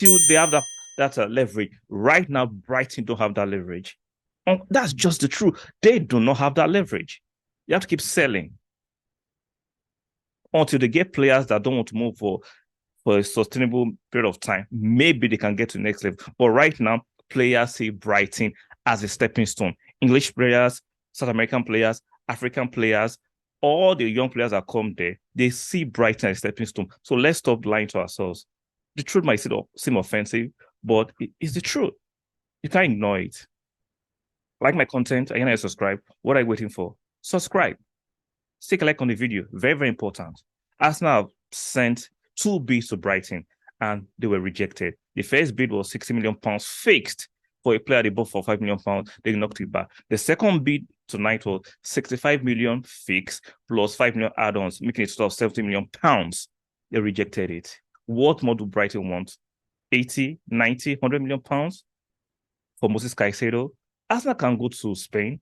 Still, they have that leverage. Right now, Brighton don't have that leverage. That's just the truth. They do not have that leverage. You have to keep selling until they get players that don't want to move for a sustainable period of time. Maybe they can get to the next level. But right now, players see Brighton as a stepping stone. English players, South American players, African players, all the young players that come there, they see Brighton as a stepping stone. So let's stop lying to ourselves. The truth might seem offensive, but it's the truth. You can't ignore it. Like my content, again, I subscribe. What are you waiting for? Subscribe. Take a like on the video. Very, very important. Arsenal have sent two bids to Brighton and they were rejected. The first bid was £60 million fixed for a player they bought for £5 million. They knocked it back. The second bid tonight was 65 million fixed plus 5 million add-ons, making it a total of £70 million. They rejected it. What more do Brighton want? 80, 90, £100 million for Moses Caicedo? Arsenal can go to Spain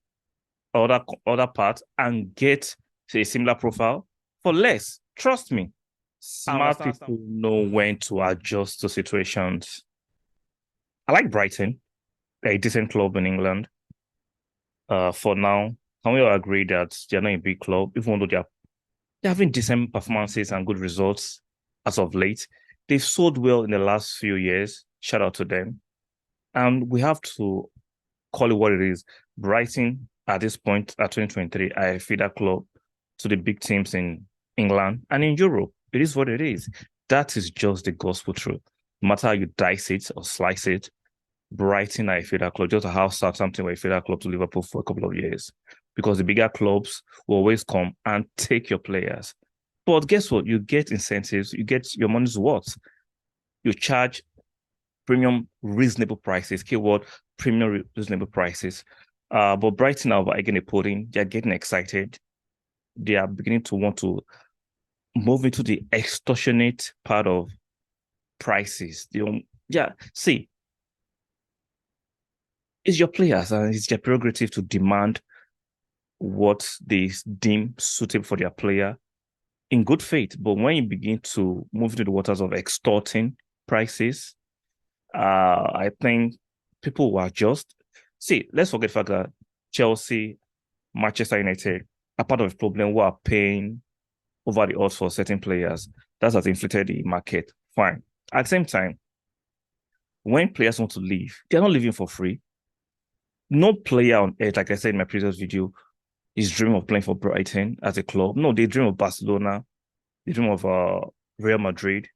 or other parts and get a similar profile for less. Trust me. Smart people know when to adjust to situations. I like Brighton, a decent club in England. For now, can we all agree that they're not a big club, even though they're having decent performances and good results as of late. They've sold well in the last few years. Shout out to them. And we have to call it what it is. Brighton, at this point, at 2023, are a feeder club to the big teams in England and in Europe. It is what it is. That is just the gospel truth. No matter how you dice it or slice it, Brighton are a feeder club, just how Southampton were a feeder club to Liverpool for a couple of years. Because the bigger clubs will always come and take your players. But guess what? You get incentives, you get your money's worth. You charge premium reasonable prices, keyword premium reasonable prices. But Brighton are again a podium. They're getting excited. They are beginning to want to move into the extortionate part of prices. See, it's your players and it's their prerogative to demand what they deem suitable for their player in good faith. But when you begin to move into the waters of extorting prices, I think people will adjust. See, let's forget the fact that Chelsea, Manchester United are part of the problem who are paying over the odds for certain players. That has inflated the market. Fine. At the same time, when players want to leave, they're not leaving for free. No player on earth, like I said in my previous video, is dreaming of playing for Brighton as a club. No, they dream of Barcelona. They dream of Real Madrid.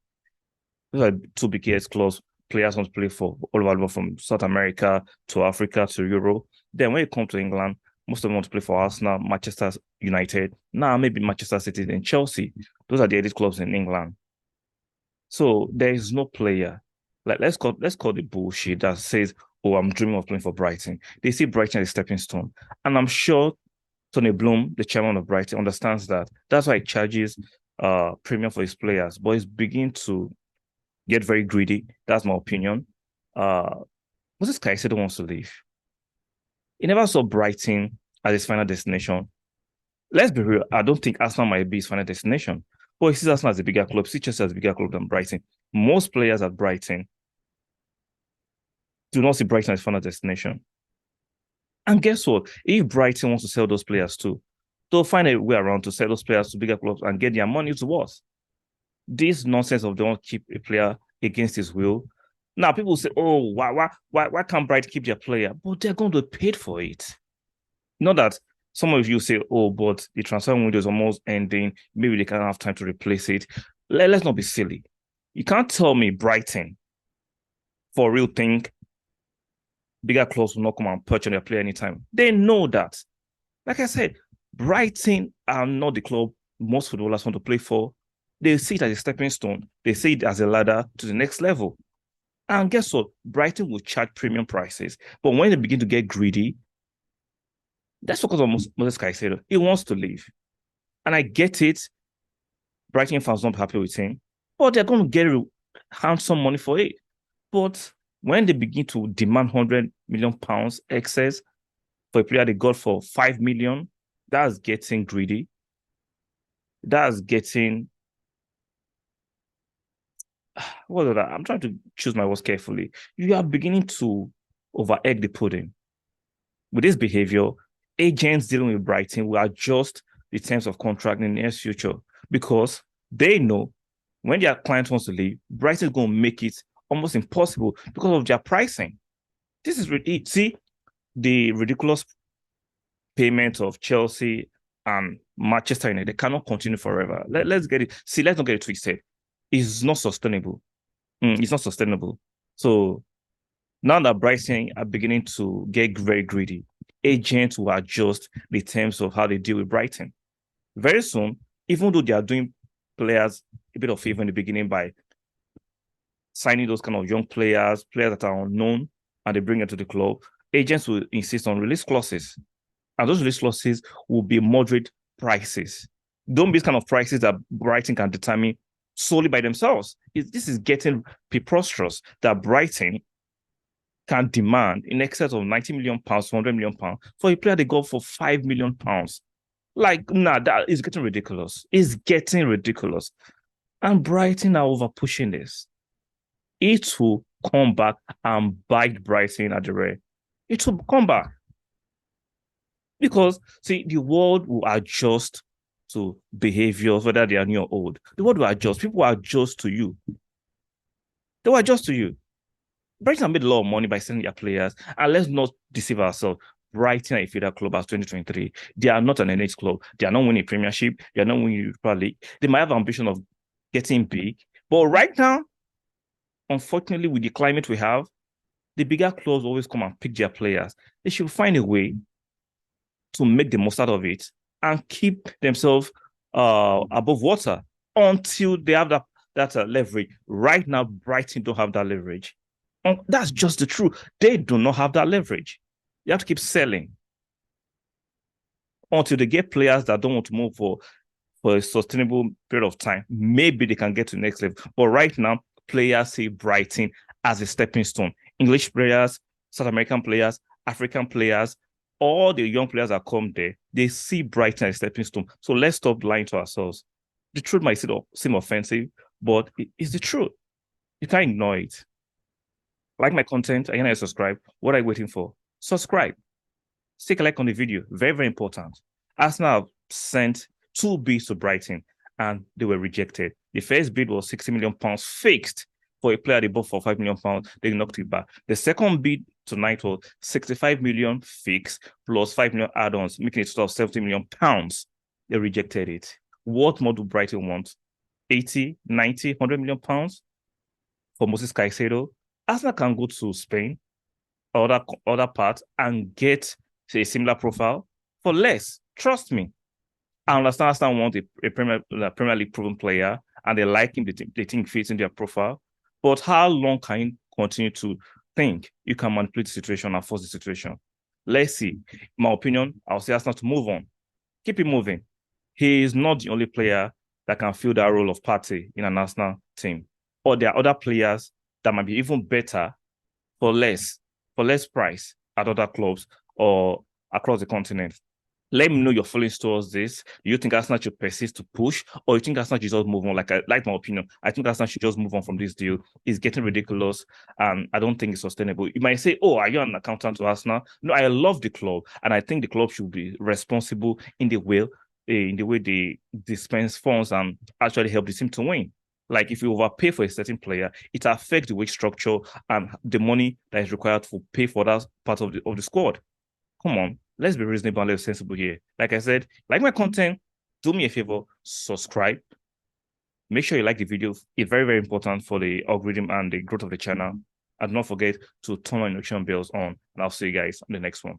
Those are two biggest clubs players want to play for all over from South America to Africa to Europe. Then when you come to England, most of them want to play for Arsenal, Manchester United, now maybe Manchester City and Chelsea. Those are the elite clubs in England. So there is no player. Like let's call the bullshit that says, "Oh, I'm dreaming of playing for Brighton." They see Brighton as a stepping stone, and I'm sure Tony Bloom, the chairman of Brighton, understands that. That's why he charges premium for his players, but he's beginning to get very greedy. That's my opinion. Moses Caicedo wants to leave. He never saw Brighton as his final destination. Let's be real. I don't think Arsenal might be his final destination. But he sees Arsenal as a bigger club, see Chelsea as a bigger club than Brighton. Most players at Brighton do not see Brighton as final destination. And guess what? If Brighton wants to sell those players too, they'll find a way around to sell those players to bigger clubs and get their money to us. This nonsense of don't keep a player against his will. Now people say, "Oh, why can't Brighton keep their player?" But they're going to be paid for it. Not that some of you say, "Oh, but the transfer window is almost ending. Maybe they can't have time to replace it." Let's not be silly. You can't tell me Brighton for real think bigger clubs will not come and perch on their player anytime. They know that. Like I said, Brighton are not the club most footballers want to play for. They see it as a stepping stone. They see it as a ladder to the next level. And guess what? Brighton will charge premium prices. But when they begin to get greedy, that's because of Moses Caicedo. He wants to leave. And I get it. Brighton fans not happy with him. But they're going to get handsome money for it. But when they begin to demand £100 million excess for a player they got for £5 million, that's getting greedy. That's getting what is that? I'm trying to choose my words carefully. You are beginning to over egg the pudding. With this behavior, agents dealing with Brighton will adjust the terms of contract in the near future because they know when their client wants to leave, Brighton is going to make it almost impossible because of their pricing. This is see the ridiculous payment of Chelsea and Manchester United. They cannot continue forever. Let's get it. See, let's not get it twisted. It's not sustainable. It's not sustainable. So now that Brighton are beginning to get very greedy, agents will adjust the terms of how they deal with Brighton. Very soon, even though they are doing players a bit of favor in the beginning by signing those kind of young players, players that are unknown, and they bring them to the club, agents will insist on release clauses. And those release clauses will be moderate prices. Don't be kind of prices that Brighton can determine solely by themselves. This is getting preposterous that Brighton can demand in excess of 90 million pounds, 100 million pounds for a player they go for 5 million pounds. Like, nah, that is getting ridiculous. It's getting ridiculous. And Brighton are over pushing this. It will come back and bite Brighton at the rear. It will come back. Because, see, the world will adjust to behaviors, whether they are new or old. The world will adjust. People will adjust to you. They will adjust to you. Brighton made a lot of money by selling their players. And let's not deceive ourselves. Brighton are a feeder club as 2023. They are not an NH club. They are not winning a Premiership. They are not winning Europa League. They might have ambition of getting big. But right now, unfortunately, with the climate we have, the bigger clubs always come and pick their players. They should find a way to make the most out of it and keep themselves above water until they have that leverage. Right now, Brighton don't have that leverage. And that's just the truth. They do not have that leverage. You have to keep selling until they get players that don't want to move for a sustainable period of time. Maybe they can get to the next level. But right now, players see Brighton as a stepping stone. English players, South American players, African players, all the young players that come there, they see Brighton as a stepping stone. So let's stop lying to ourselves. The truth might seem offensive, but it's the truth. You can't ignore it. Like my content, again, I subscribe. What are you waiting for? Subscribe. Stick a like on the video. Very, very important. Arsenal have sent 2 bids to Brighton and they were rejected. The first bid was 60 million pounds fixed for a player they bought for 5 million pounds. They knocked it back. The second bid tonight was 65 million fixed plus 5 million add-ons, making it a total of 70 million pounds. They rejected it. What more do Brighton want? 80, 90, 100 million pounds for Moses Caicedo? Arsenal can go to Spain or other parts and get a similar profile for less. Trust me. I understand Arsenal want a Premier League proven player and they like him, they think fits in their profile. But how long can you continue to think you can manipulate the situation and force the situation? Let's see. In my opinion, I'll say Arsenal to move on. Keep it moving. He is not the only player that can fill that role of Partey in an Arsenal team. Or there are other players that might be even better for less price at other clubs or across the continent. Let me know your feelings towards this. Do you think Arsenal should persist to push, or you think Arsenal should just move on? Like my opinion, I think Arsenal should just move on from this deal. It's getting ridiculous, and I don't think it's sustainable. You might say, "Oh, are you an accountant to Arsenal?" No, I love the club, and I think the club should be responsible in the way they dispense funds and actually help the team to win. Like if you overpay for a certain player, it affects the wage structure and the money that is required to pay for that part of the squad. Come on, let's be reasonable and let's be sensible here. Like I said, like my content, do me a favor, subscribe. Make sure you like the video. It's very, very important for the algorithm and the growth of the channel. And don't forget to turn on notification bells on. And I'll see you guys on the next one.